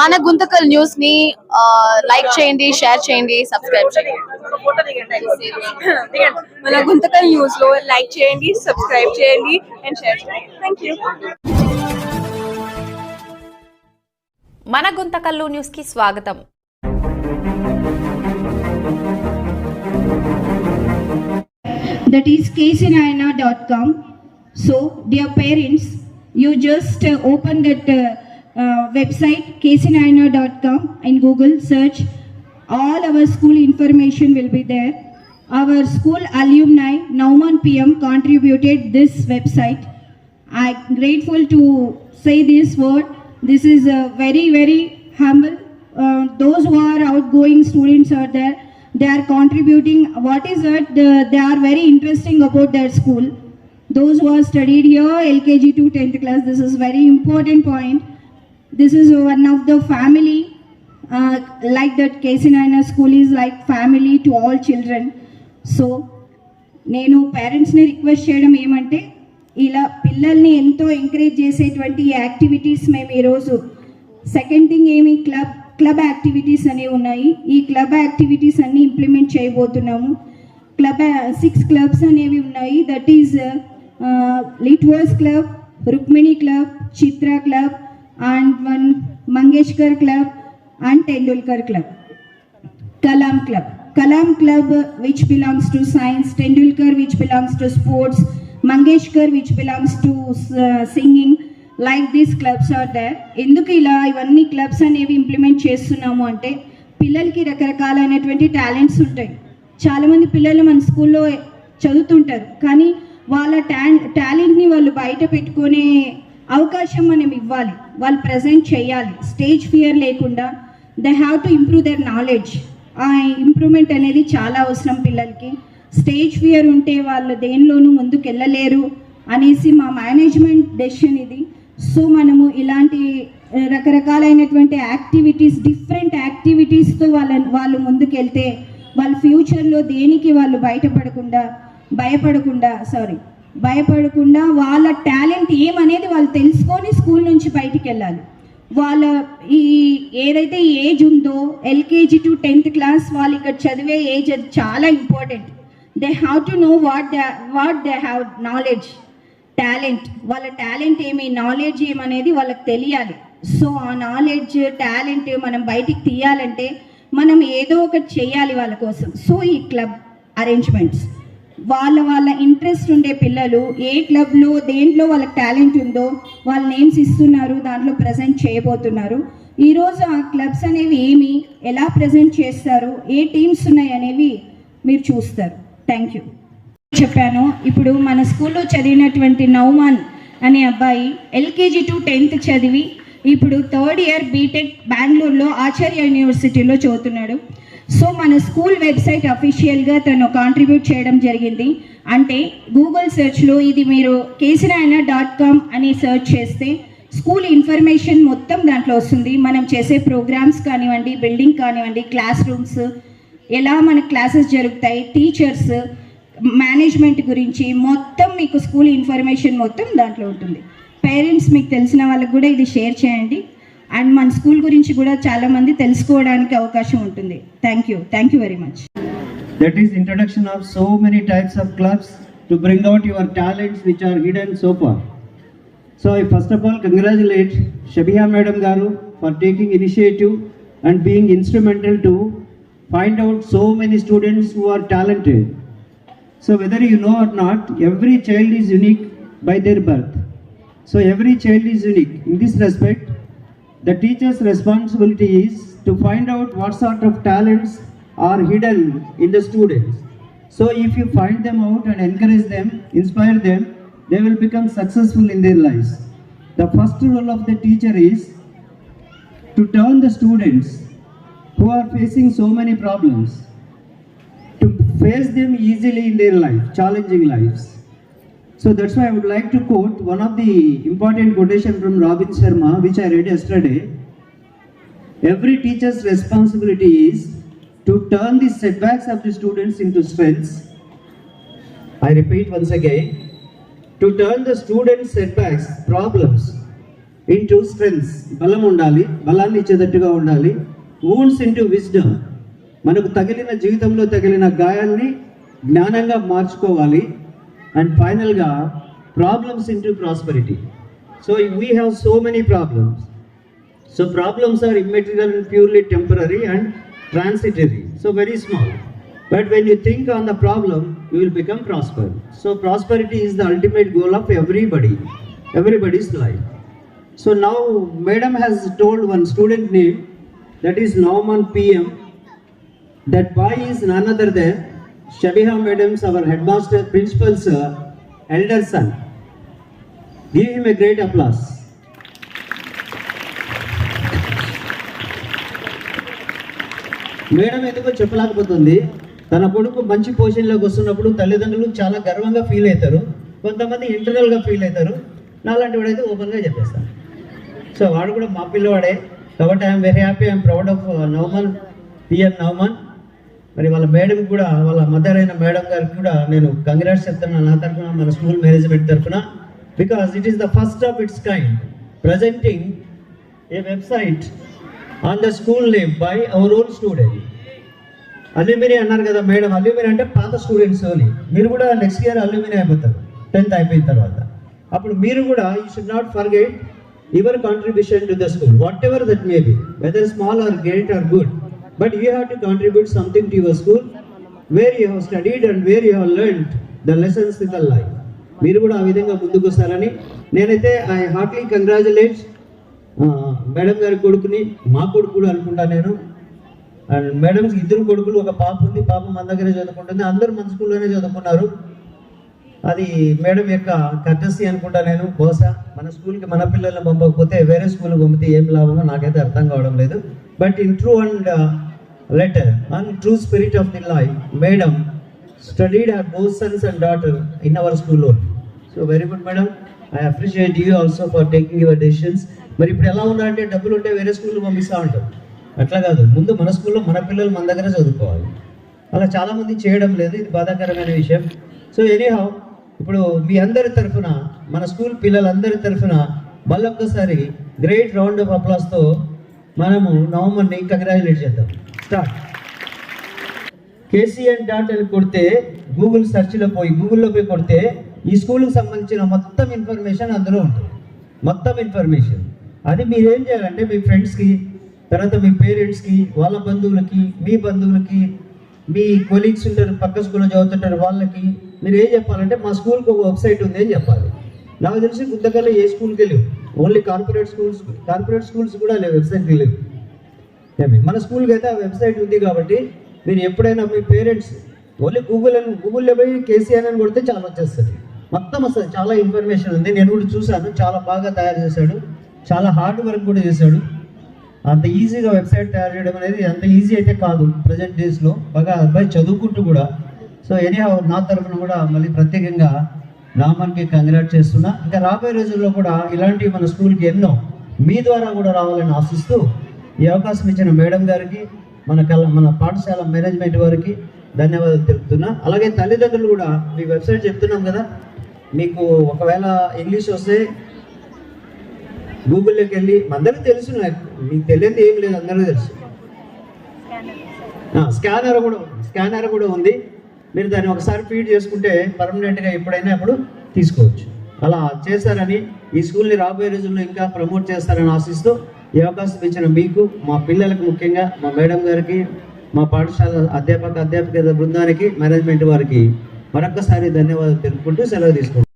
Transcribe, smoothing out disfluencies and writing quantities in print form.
మన గుంతకల్ న్యూస్ ని లైక్ చేయండి, షేర్ చేయండి, సబ్స్క్రైబ్ చేయండి. మన గుంతకల్ న్యూస్ లో లైక్ చేయండి, సబ్స్క్రైబ్ చేయండి అండ్ షేర్ చేయండి. థాంక్యూ. మన గుంతకల్లు న్యూస్ కి స్వాగతం. That is kcnayana.com. So dear parents, you just open that website kcnayana.com and Google search. All our school information will be there. Our school alumni Nauman PM contributed this website. I'm grateful to say this word. This is very humble. Those who are outgoing students are there. They are contributing. What is it? They are very interesting about their school. Those who are studied here LKG to 10th class, this is very important point. This is one of the family, like that KC Naina school is like family to all children. So నేను పేరెంట్స్ని request చేయడం ఏమంటే, ఇలా పిల్లల్ని ఎంతో encourage చేసేటువంటి activities మేము ఈరోజు సెకండ్ థింగ్ ఏమి క్లబ్ యాక్టివిటీస్ అనేవి ఉన్నాయి. ఈ క్లబ్ యాక్టివిటీస్ అన్నీ ఇంప్లిమెంట్ చేయబోతున్నాము. 6 క్లబ్స్ అనేవి ఉన్నాయి. దట్ ఈజ్ లిట్వర్స్ club, Rukmini club, Chitra club and one Mangeshkar club and Tendulkar club. Kalam club which belongs to science, Tendulkar which belongs to sports, Mangeshkar which belongs to singing. Like these clubs are there. ఎందుకు ఇలా ఇవన్నీ clubs అనేవి implement చేస్తున్నాము అంటే, పిల్లలకి రకరకాలైనటువంటి talents ఉంటాయి. చాలామంది పిల్లలు మన స్కూల్లో చదువుతుంటారు, కానీ వాళ్ళ టాలెంట్ని వాళ్ళు బయట పెట్టుకునే అవకాశం మనం ఇవ్వాలి. వాళ్ళు ప్రజెంట్ చేయాలి. స్టేజ్ ఫియర్ లేకుండా they have to improve their knowledge. ఆ ఇంప్రూవ్మెంట్ అనేది చాలా అవసరం పిల్లలకి. స్టేజ్ ఫియర్ ఉంటే వాళ్ళు దేనిలోనూ ముందుకు వెళ్ళలేరు అనేసి మా మేనేజ్మెంట్ డెసిషన్ ఇది. సో మనము ఇలాంటి రకరకాలైనటువంటి యాక్టివిటీస్, డిఫరెంట్ యాక్టివిటీస్తో వాళ్ళు ముందుకు వెళ్తే వాళ్ళ ఫ్యూచర్లో దేనికి వాళ్ళు భయపడకుండా వాళ్ళ టాలెంట్ ఏమనేది వాళ్ళు తెలుసుకొని స్కూల్ నుంచి బయటికి వెళ్ళాలి. వాళ్ళ ఏదైతే ఏజ్ ఉందో LKG to 10th క్లాస్ వాళ్ళు ఇక్కడ చదివే ఏజ్ అది చాలా important. They have to know what they have knowledge, talent. వాళ్ళ టాలెంట్ ఏమి, నాలెడ్జ్ ఏమనేది వాళ్ళకి తెలియాలి. సో ఆ నాలెడ్జ్, టాలెంట్ మనం బయటికి తీయాలంటే మనం ఏదో ఒకటి చేయాలి వాళ్ళ కోసం. సో ఈ క్లబ్ అరేంజ్మెంట్స్, వాళ్ళ ఇంట్రెస్ట్ ఉండే పిల్లలు ఏ క్లబ్లో దేంట్లో వాళ్ళకి టాలెంట్ ఉందో వాళ్ళ నేమ్స్ ఇస్తున్నారు, దాంట్లో ప్రజెంట్ చేయబోతున్నారు. ఈరోజు ఆ క్లబ్స్ అనేవి ఏమి, ఎలా ప్రజెంట్ చేస్తారు, ఏ టీమ్స్ ఉన్నాయి అనేవి మీరు చూస్తారు. Thank you. చెప్పాను, ఇప్పుడు మన స్కూల్లో చదివినటువంటి నౌమాన్ అనే అబ్బాయి LKG to 10th చదివి ఇప్పుడు 3rd year బీటెక్ బెంగళూరులో ఆచార్య యూనివర్సిటీలో చదువుతున్నాడు. సో మన స్కూల్ వెబ్సైట్ అఫీషియల్గా తను కాంట్రిబ్యూట్ చేయడం జరిగింది. అంటే గూగుల్ సెర్చ్లో ఇది మీరు kcnayana.com అని సెర్చ్ చేస్తే స్కూల్ ఇన్ఫర్మేషన్ మొత్తం దాంట్లో వస్తుంది. మనం చేసే ప్రోగ్రామ్స్ కానివ్వండి, బిల్డింగ్ కానివ్వండి, క్లాస్ రూమ్స్, ఎలా మన క్లాసెస్ జరుగుతాయి, టీచర్స్, మేనేజ్మెంట్ గురించి మొత్తం మీకు స్కూల్ ఇన్ఫర్మేషన్ మొత్తం దాంట్లో ఉంటుంది. పేరెంట్స్ మీకు తెలిసిన వాళ్ళకి కూడా ఇది షేర్ చేయండి. అండ్ మన స్కూల్ గురించి కూడా చాలా మంది తెలుసుకోవడానికి అవకాశం ఉంటుంది. Thank you very much. That is introduction of so many types of clubs to bring out your talents which are hidden so far. So I first of all congratulate Shabia Madam Garu for taking initiative and being instrumental to find out so many students who are talented. So whether you know or not, every child is unique by their birth. So every child is unique. In this respect, the teacher's responsibility is to find out what sort of talents are hidden in the students. So if you find them out and encourage them, inspire them, they will become successful in their lives. The first role of the teacher is to turn the students who are facing so many problems, to face them easily in their life, challenging lives. So that's why I would like to quote one of the important quotation from Robin Sharma, which I read yesterday. Every teacher's responsibility is to turn the setbacks of the students into strengths. I repeat once again, to turn the students' setbacks, problems, into strengths, బలం ఉండాలి, బలాన్ని ఇచ్చేటట్టుగా ఉండాలి. Wounds into wisdom, మనకు తగిలిన జీవితంలో తగిలిన గాయాల్ని జ్ఞానంగా మార్చుకోవాలి. అండ్ ఫైనల్గా problems into prosperity. So we have so many problems. So problems are immaterial and purely temporary and transitory, so very small. But when you think on the problem, you will become prosperous. So prosperity is the ultimate goal of everybody's life. So now Madam has told one student name, that is Nauman PM. That boy is none other than Shabiha Madam's, our headmaster, principal's elder son. Give him a great applause. Madam ఎందుకో చెప్పలేకపోతుంది. తన కొడుకు మంచి పొజిషన్లోకి వస్తున్నప్పుడు తల్లిదండ్రులు చాలా గర్వంగా feel అవుతారు, కొంతమంది ఇంటర్నల్గా ఫీల్ అవుతారు. నాలాంటి వాడైతే ఓపెన్గా చెప్పేస్తాను. సో వాడు కూడా మా పిల్లవాడే కాబట్టి I'm very happy, I'm proud of Nouman, PM Nouman. మరి వాళ్ళ మేడం కూడా, వాళ్ళ మదర్ అయిన మేడం గారికి కూడా నేను కంగ్రాట్స్ చెప్తున్నాను నా తరఫున, మన స్కూల్ మేనేజ్మెంట్ తరఫున. Because it is the first of it's kind presenting A website on the school name by our own student. Alumni అన్నారు కదా మేడం, అల్యూమిని అంటే పాత స్టూడెంట్స్ ఓన్లీ. మీరు కూడా నెక్స్ట్ ఇయర్ అల్యూమిని అయిపోతారు 10th అయిపోయిన తర్వాత. అప్పుడు మీరు కూడా you should not forget your contribution to the school, whatever that may be, whether small or great or good, but you have to contribute something to your school where you have studied and where you have learned the lessons in the life. మీరు కూడా ఆ విధంగా ముందుకు వస్తారని నేనైతే I Hartley congratulate madam గారి కొడుకుని, మా కొడుకు కూడా అనుకుంటా నేను. అండ్ మేడంకి 2 కొడుకులు, ఒక పాప ఉంది, పాప మన దగ్గరే చదువుకుంటుంది. అందరూ మన స్కూల్లోనే చదువుకున్నారు. అది మేడం యొక్క కర్టసీ అనుకుంటా నేను. బహుశా మన స్కూల్కి మన పిల్లల్ని పంపకపోతే వేరే స్కూల్కి పంపితే ఏం లాభమో నాకైతే అర్థం కావడం లేదు. But in true and letter and true spirit of the life, madam studied her both sons and daughter in our school only. So very good madam, I appreciate you also for taking your decisions. మరి ఇప్పుడు ఎలా ఉన్నారంటే డబ్బులు ఉంటే వేరే స్కూల్లో పంపిస్తూ ఉంటారు. అట్లా కాదు, ముందు మన స్కూల్లో మన పిల్లలు మన దగ్గర చదువుకోవాలి. అలా చాలామంది చేయడం లేదు, ఇది బాధాకరమైన విషయం. సో ఎనీహౌ ఇప్పుడు మీ అందరి తరఫున, మన స్కూల్ పిల్లలందరి తరఫున మళ్ళొక్కసారి గ్రేట్ రౌండ్ ఆఫ్ అప్లాస్తో మనము నవంబర్ని కంగ్రాచులేట్ చేద్దాం. స్టార్ట్. KCN.in అని కొడితే గూగుల్ సెర్చ్లో పోయి, గూగుల్లో పోయి కొడితే ఈ స్కూల్కి సంబంధించిన మొత్తం ఇన్ఫర్మేషన్ అందులో ఉంటుంది. మొత్తం ఇన్ఫర్మేషన్ అది మీరేం చేయాలంటే మీ ఫ్రెండ్స్కి, తర్వాత మీ పేరెంట్స్కి, వాళ్ళ బంధువులకి, మీ బంధువులకి, మీ కొలీగ్స్ ఉంటారు పక్క స్కూల్లో చదువుతుంటారు వాళ్ళకి మీరు ఏం చెప్పాలంటే మా స్కూల్కి ఒక వెబ్సైట్ ఉంది అని చెప్పాలి. నాకు తెలిసి గుంతకల్లో ఏ స్కూల్కి లేవు, ఓన్లీ కార్పొరేట్ స్కూల్స్ కూడా లేవు, వెబ్సైట్కి లేవు. మన స్కూల్కి అయితే ఆ వెబ్సైట్ ఉంది కాబట్టి మీరు ఎప్పుడైనా మీ పేరెంట్స్ ఓన్లీ గూగుల్లో పోయి KCN అని కొడితే చాలా వచ్చేస్తుంది, మొత్తం వస్తుంది. చాలా ఇన్ఫర్మేషన్ ఉంది, నేను కూడా చూశాను. చాలా బాగా తయారు చేశాడు, చాలా హార్డ్ వర్క్ కూడా చేశాడు. అంత ఈజీగా వెబ్సైట్ తయారు చేయడం అనేది అంత ఈజీ అయితే కాదు ప్రజెంట్ డేస్లో, బాగా అబ్బాయి చదువుకుంటూ కూడా. సో ఎనీహౌ నా తరఫున కూడా మళ్ళీ ప్రత్యేకంగా నామానికి కంగ్రాట్ చేస్తున్నా. ఇంకా రాబోయే రోజుల్లో కూడా ఇలాంటివి మన స్కూల్కి ఎన్నో మీ ద్వారా కూడా రావాలని ఆశిస్తూ ఈ అవకాశం ఇచ్చిన మేడం గారికి, మన పాఠశాల మేనేజ్మెంట్ వారికి ధన్యవాదాలు తెలుపుతున్నా. అలాగే తల్లిదండ్రులు కూడా మీ వెబ్సైట్ చెప్తున్నాం కదా, మీకు ఒకవేళ ఇంగ్లీష్ వస్తే గూగుల్లోకి వెళ్ళి, అందరికీ తెలుసు, మీకు తెలియదు ఏం లేదు, అందరికీ తెలుసు. స్కానర్ కూడా ఉంది. మీరు దాన్ని ఒకసారి ఫీడ్ చేసుకుంటే పర్మనెంట్గా ఎప్పుడైనా అప్పుడు తీసుకోవచ్చు. అలా చేశారని ఈ స్కూల్ని రాబోయే రోజుల్లో ఇంకా ప్రమోట్ చేస్తారని ఆశిస్తూ ఈ అవకాశం ఇచ్చిన మీకు, మా పిల్లలకు, ముఖ్యంగా మా మేడం గారికి, మా పాఠశాల అధ్యాపక బృందానికి, మేనేజ్మెంట్ వారికి మరొక్కసారి ధన్యవాదాలు తెలుపుకుంటూ సెలవు తీసుకుంటాం.